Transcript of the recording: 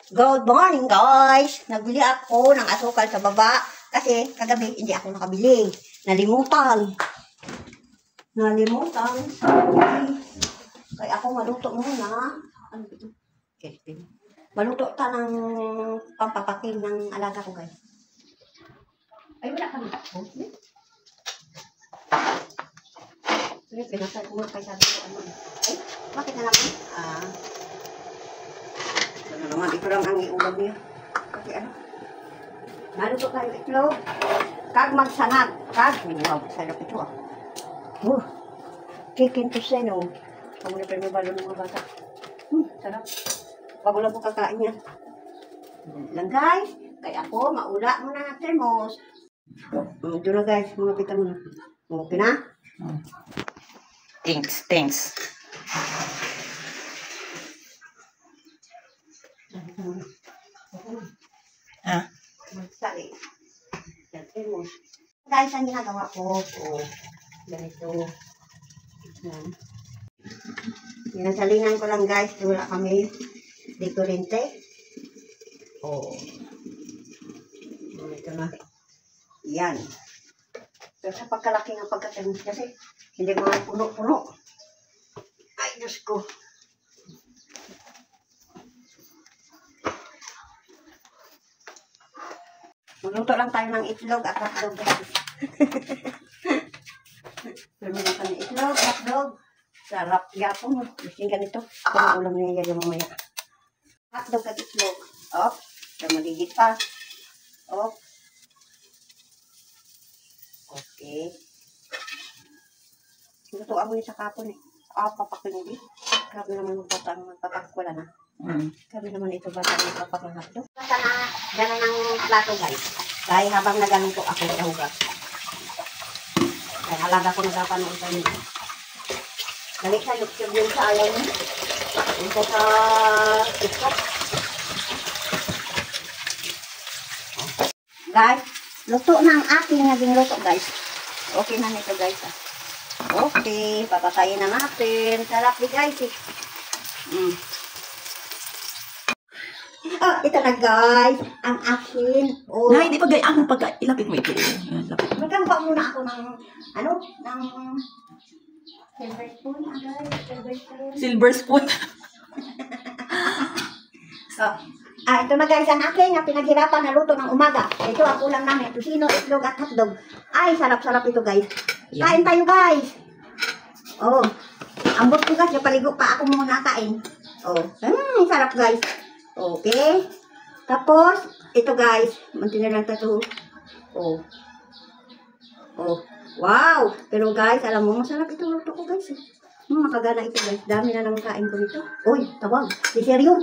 Good morning guys! Nagbili ako ng asukal sa baba kasi kagabi hindi ako nakabili. Nalimutan. Kaya ako maluto muna. Ano ito? Maluto ta ng pampapakin ng alaga ko guys. Ay wala kami ako. Sige, pinasal ko muna kay sabi ko ano. Ay, bakit na naman? Ano naman, ito lang ang iulam niya. Kasi ano, naluto tayo itlog. Kag magsanag. Wow, sarap ito ah. Chicken to seno. Kamu na pa yung balo ng mga bata. Sarap. Bago lang po kakain yan. Lang guys. Kaya ako, maula muna ng thermos. Ito na guys, mga pita muna. Okay na? Thanks. Magsali. Guys, ang ginagawa ko. Ganito. Pinasalingan ko lang guys. Wala kami di kurente. Ito na. Yan. Pero sa pagkalaki ng pagkatamis kasi, hindi mga puno-puno. Ay, Diyos ko. Magluto lang tayo ng itlog at hotdog. Magluto tayo ng itlog, hotdog. Sarap yapon. Gusto ganito. Kung ulam niya yan mamaya. Hotdog at itlog. Magigit pa. Okay. Lutuan mo yun sa kapon eh. Papakinig. Grabe naman magpapak wala na. Grabe naman ito bata magpapak ng hotdog. Basta na gano'n ng plato guys. Dahil habang nagaluto ako sa hugas. Dahil alaga ko nagapanood sa nito. Balik sa YouTube yun sa ayaw mo. Ito sa TikTok. Guys, luto na ang aking naging luto guys. Okay na nito guys ah. Okay, papatayin na natin. Sarap di guys eh. Ito na guys. Ang akin. Na, hindi pa gayaan pag ilapit mo ito. Magkamba muna ako ng silver spoon guys. Silver spoon. Ito na guys, ang akin na pinaghirapan na luto ng umaga. Ito ang ulam namin. Tusino, itlog at hotdog. Ay, sarap-sarap ito guys. Kain tayo guys. Ambot ko guys. Paligo pa ako muna kain. Sarap guys. Okay. Tapos, ito guys. Mantin na lang ito. Wow. Pero guys, alam mo, masarap ito luto ko guys. Makagana ito guys. Dami na naman kain ko nito. Uy, tawag. Si Seryo.